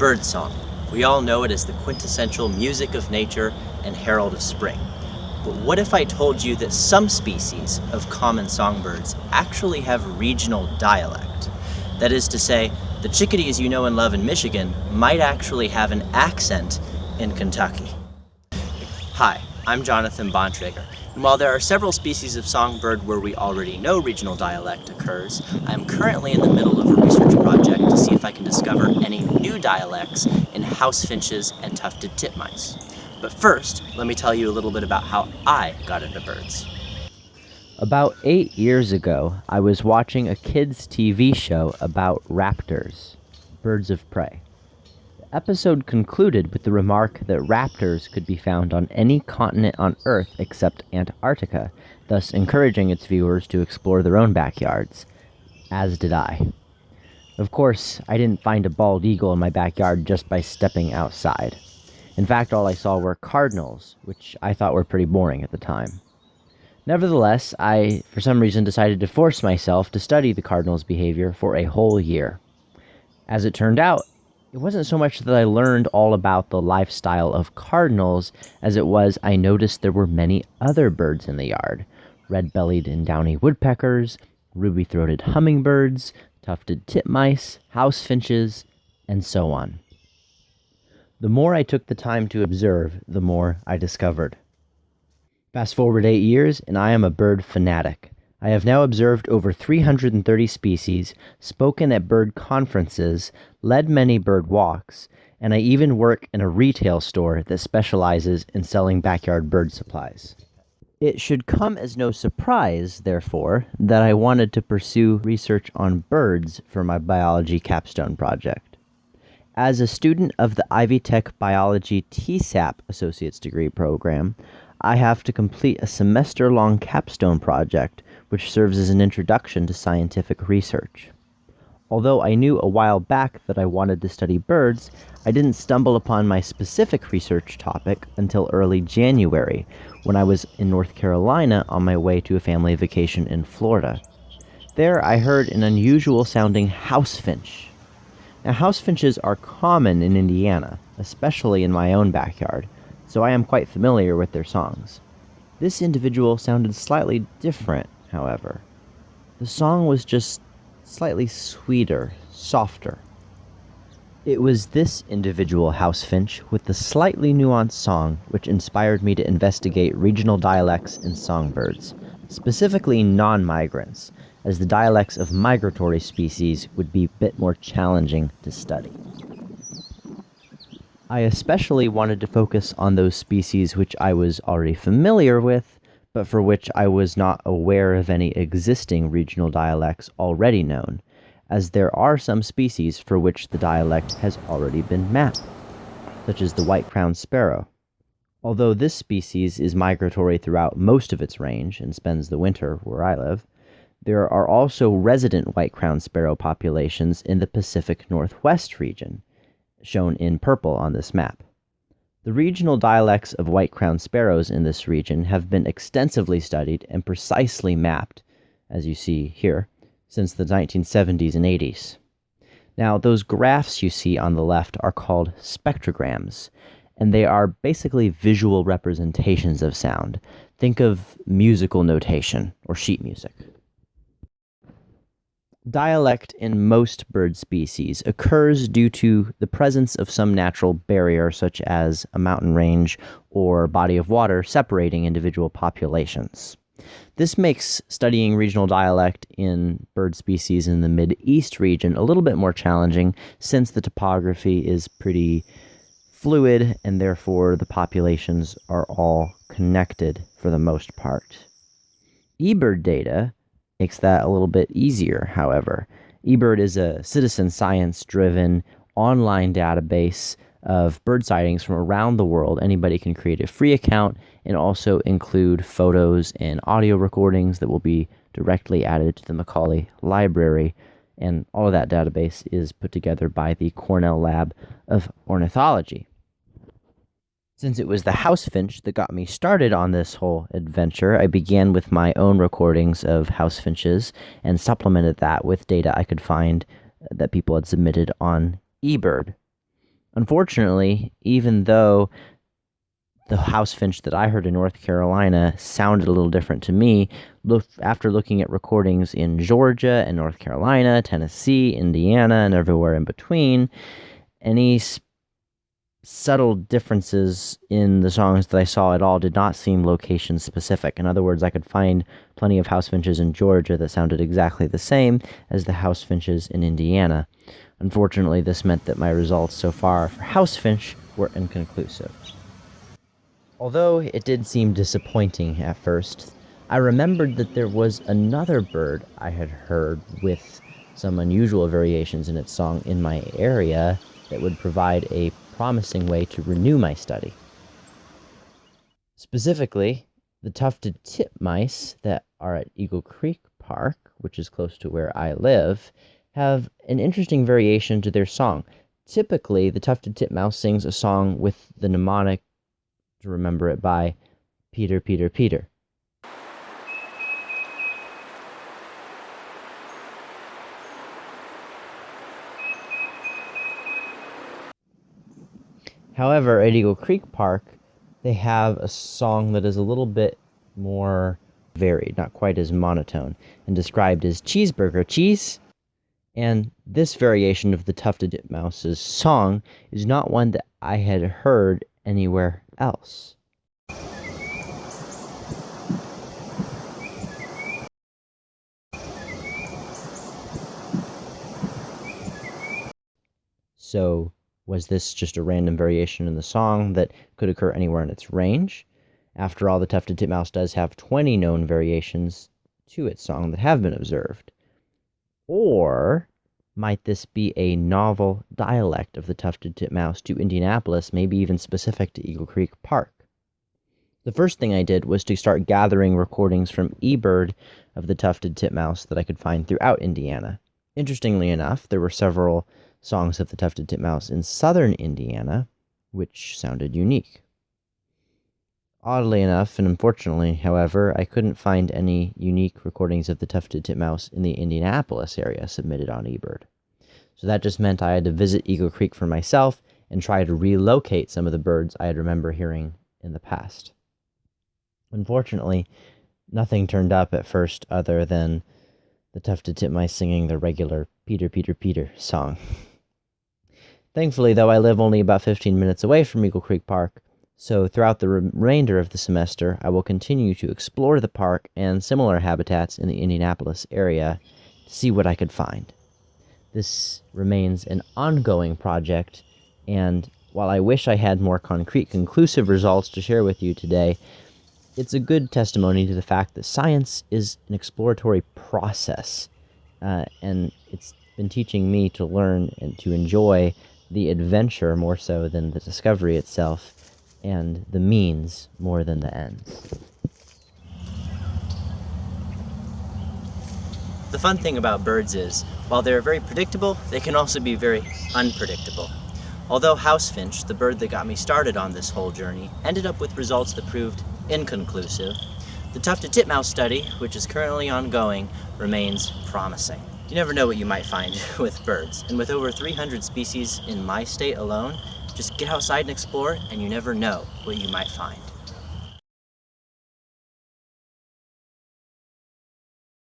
birdsong. We all know it as the quintessential music of nature and herald of spring. But what if I told you that some species of common songbirds actually have regional dialect? That is to say, the chickadees you know and love in Michigan might actually have an accent in Kentucky. Hi, I'm Jonathan Bontrager, and while there are several species of songbird where we already know regional dialect occurs, I am currently in the middle of a research project to see if I can discover any new dialects in house finches and tufted titmice. But first, let me tell you a little bit about how I got into birds. About 8 years ago, I was watching a kids' TV show about raptors, birds of prey. The episode concluded with the remark that raptors could be found on any continent on Earth except Antarctica, thus encouraging its viewers to explore their own backyards, as did I. Of course, I didn't find a bald eagle in my backyard just by stepping outside. In fact, all I saw were cardinals, which I thought were pretty boring at the time. Nevertheless, I, for some reason, decided to force myself to study the cardinals' behavior for a whole year. As it turned out, it wasn't so much that I learned all about the lifestyle of cardinals as it was I noticed there were many other birds in the yard. Red-bellied and downy woodpeckers, ruby-throated hummingbirds, tufted titmice, house finches, and so on. The more I took the time to observe, the more I discovered. Fast forward 8 years, and I am a bird fanatic. I have now observed over 330 species, spoken at bird conferences, led many bird walks, and I even work in a retail store that specializes in selling backyard bird supplies. It should come as no surprise, therefore, that I wanted to pursue research on birds for my biology capstone project. As a student of the Ivy Tech Biology TSAP Associate's Degree program, I have to complete a semester-long capstone project which serves as an introduction to scientific research. Although I knew a while back that I wanted to study birds, I didn't stumble upon my specific research topic until early January, when I was in North Carolina on my way to a family vacation in Florida. There I heard an unusual-sounding house finch. Now, house finches are common in Indiana, especially in my own backyard, so I am quite familiar with their songs. This individual sounded slightly different, however. The song was just slightly sweeter, softer. It was this individual house finch with the slightly nuanced song which inspired me to investigate regional dialects in songbirds, specifically non-migrants, as the dialects of migratory species would be a bit more challenging to study. I especially wanted to focus on those species which I was already familiar with, but for which I was not aware of any existing regional dialects already known, as there are some species for which the dialect has already been mapped, such as the white-crowned sparrow. Although this species is migratory throughout most of its range and spends the winter where I live, there are also resident white-crowned sparrow populations in the Pacific Northwest region, shown in purple on this map. The regional dialects of white-crowned sparrows in this region have been extensively studied and precisely mapped, as you see here, since the 1970s and 80s. Now, those graphs you see on the left are called spectrograms, and they are basically visual representations of sound. Think of musical notation or sheet music. Dialect in most bird species occurs due to the presence of some natural barrier, such as a mountain range or body of water separating individual populations. This makes studying regional dialect in bird species in the Mid-East region a little bit more challenging, since the topography is pretty fluid and therefore the populations are all connected for the most part. eBird data makes that a little bit easier, however. eBird is a citizen science-driven online database of bird sightings from around the world. Anybody can create a free account and also include photos and audio recordings that will be directly added to the Macaulay Library. And all of that database is put together by the Cornell Lab of Ornithology. Since it was the house finch that got me started on this whole adventure, I began with my own recordings of house finches and supplemented that with data I could find that people had submitted on eBird. Unfortunately, even though the house finch that I heard in North Carolina sounded a little different to me, after looking at recordings in Georgia and North Carolina, Tennessee, Indiana, and everywhere in between, any subtle differences in the songs that I saw at all did not seem location specific. In other words, I could find plenty of house finches in Georgia that sounded exactly the same as the house finches in Indiana. Unfortunately, this meant that my results so far for house finch were inconclusive. Although it did seem disappointing at first, I remembered that there was another bird I had heard with some unusual variations in its song in my area that would provide a promising way to renew my study. Specifically, the tufted titmice that are at Eagle Creek Park, which is close to where I live, have an interesting variation to their song. Typically, the tufted titmouse sings a song with the mnemonic, to remember it by, Peter, Peter, Peter. However, at Eagle Creek Park, they have a song that is a little bit more varied, not quite as monotone, and described as cheeseburger cheese. And this variation of the tufted titmouse's song is not one that I had heard anywhere else. So, was this just a random variation in the song that could occur anywhere in its range? After all, the tufted titmouse does have 20 known variations to its song that have been observed. Or might this be a novel dialect of the tufted titmouse to Indianapolis, maybe even specific to Eagle Creek Park? The first thing I did was to start gathering recordings from eBird of the tufted titmouse that I could find throughout Indiana. Interestingly enough, there were several songs of the tufted titmouse in southern Indiana, which sounded unique. Oddly enough, and unfortunately, however, I couldn't find any unique recordings of the tufted titmouse in the Indianapolis area submitted on eBird. So that just meant I had to visit Eagle Creek for myself and try to relocate some of the birds I had remember hearing in the past. Unfortunately, nothing turned up at first other than the tufted titmice singing the regular Peter, Peter, Peter song. Thankfully, though, I live only about 15 minutes away from Eagle Creek Park, so throughout the remainder of the semester, I will continue to explore the park and similar habitats in the Indianapolis area to see what I could find. This remains an ongoing project, and while I wish I had more concrete, conclusive results to share with you today, it's a good testimony to the fact that science is an exploratory process, and it's been teaching me to learn and to enjoy the adventure more so than the discovery itself, and the means more than the ends. The fun thing about birds is, while they're very predictable, they can also be very unpredictable. Although house finch, the bird that got me started on this whole journey, ended up with results that proved inconclusive, the tufted titmouse study, which is currently ongoing, remains promising. You never know what you might find with birds, and with over 300 species in my state alone, just get outside and explore, and you never know what you might find.